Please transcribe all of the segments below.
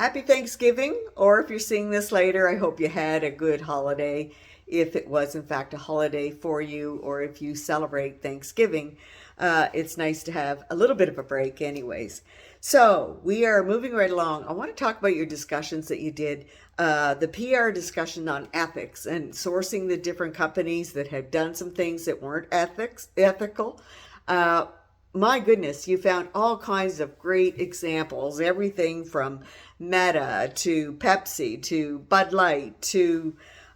Happy Thanksgiving, or if you're seeing this later, I hope you had a good holiday. If it was, in fact, a holiday for you, or if you celebrate Thanksgiving, it's nice to have a little bit of a break, anyways. So, we are moving right along. I want to talk about your discussions that you did, the PR discussion on ethics and sourcing the different companies that have done some things that weren't ethical. Uh, my goodness, you found all kinds of great examples, everything from Meta to Pepsi to Bud Light to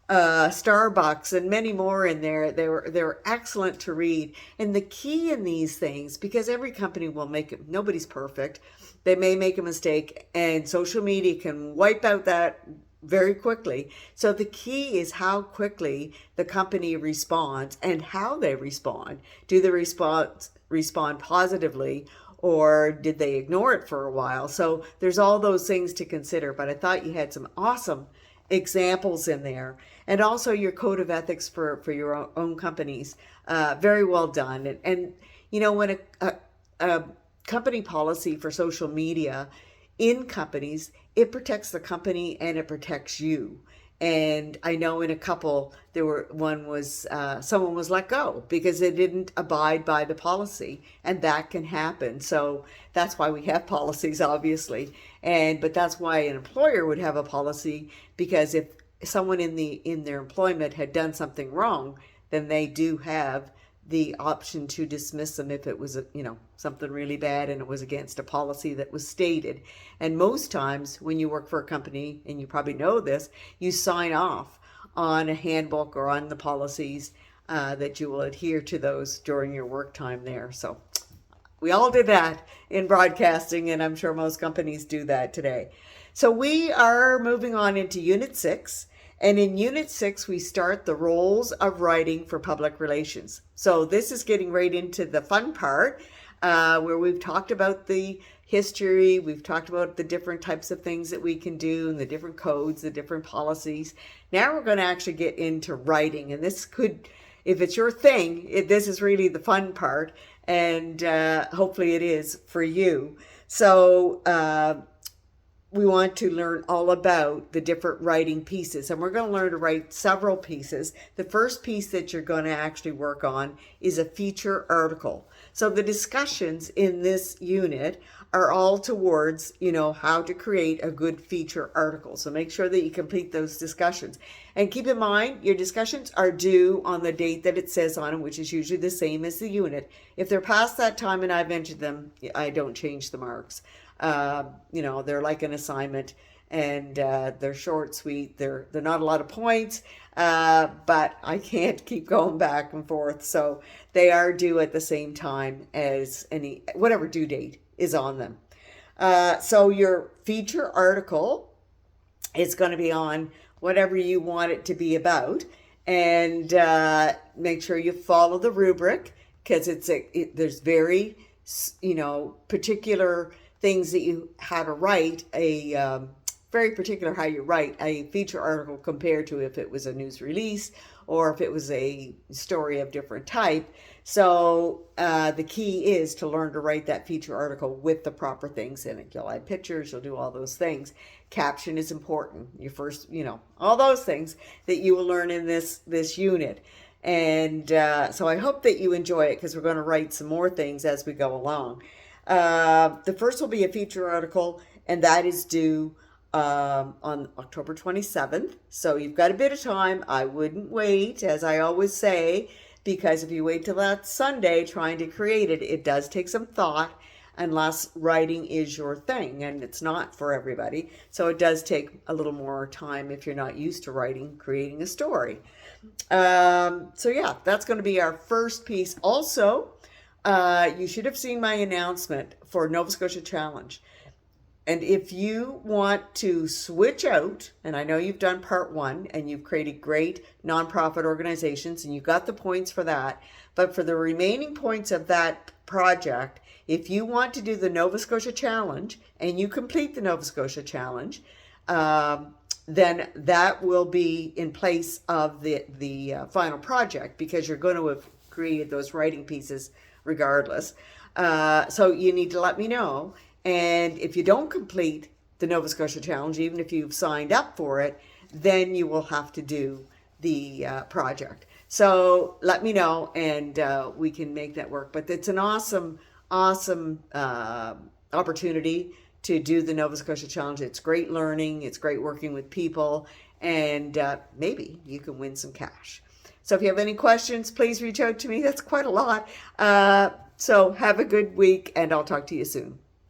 Starbucks and many more in there. They were excellent to read. And the key in these things, because every company will make it, nobody's perfect. They may make a mistake, and social media can wipe out that very quickly. So the key is how quickly the company responds and how they respond. Do they respond positively, or did they ignore it for a while? So there's all those things to consider, but I thought you had some awesome examples in there, and also your code of ethics for your own companies. Very well done. And you know, when a company policy for social media in companies, it protects the company and it protects you. And I know in a couple, one was someone was let go because they didn't abide by the policy, and that can happen. So that's why we have policies, obviously, but that's why an employer would have a policy, because if someone in their employment had done something wrong, then they do have the option to dismiss them if it was something really bad and it was against a policy that was stated. And most times when you work for a company, and you probably know this, you sign off on a handbook or on the policies that you will adhere to those during your work time there. So we all did that in broadcasting, and I'm sure most companies do that today. So we are moving on into Unit 6. And in Unit 6, we start the roles of writing for public relations. So this is getting right into the fun part, where we've talked about the history, we've talked about the different types of things that we can do, and the different codes, the different policies. Now we're going to actually get into writing. And this could, if it's your thing, this is really the fun part. And hopefully it is for you. So we want to learn all about the different writing pieces, and we're going to learn to write several pieces. The first piece that you're going to actually work on is a feature article. So the discussions in this unit are all towards, how to create a good feature article. So make sure that you complete those discussions. And keep in mind, your discussions are due on the date that it says on them, which is usually the same as the unit. If they're past that time and I've entered them, I don't change the marks. They're like an assignment, and they're short, sweet. They're not a lot of points, but I can't keep going back and forth. So they are due at the same time as whatever due date is on them. So your feature article is going to be on whatever you want it to be about, and make sure you follow the rubric, because there's very particular things that how to write very particular how you write a feature article compared to if it was a news release or if it was a story of different type. So the key is to learn to write that feature article with the proper things in it. You'll add pictures, you'll do all those things. Caption is important. Your first, all those things that you will learn in this unit. And so I hope that you enjoy it, because we're going to write some more things as we go along. The first will be a feature article, and that is due on October 27th. So you've got a bit of time. I wouldn't wait, as I always say, because if you wait till that Sunday trying to create it, it does take some thought, unless writing is your thing, and it's not for everybody. So it does take a little more time if you're not used to creating a story. So yeah, that's going to be our first piece. Also, you should have seen my announcement for Nova Scotia Challenge. And if you want to switch out, and I know you've done part 1 and you've created great nonprofit organizations and you got the points for that, but for the remaining points of that project, if you want to do the Nova Scotia Challenge and you complete the Nova Scotia Challenge, then that will be in place of the final project, because you're going to have created those writing pieces regardless. So you need to let me know. And if you don't complete the Nova Scotia Challenge, even if you've signed up for it, then you will have to do the project. So let me know, and we can make that work. But it's an awesome, awesome opportunity to do the Nova Scotia Challenge. It's great learning. It's great working with people, and maybe you can win some cash. So if you have any questions, please reach out to me. That's quite a lot. So have a good week, and I'll talk to you soon.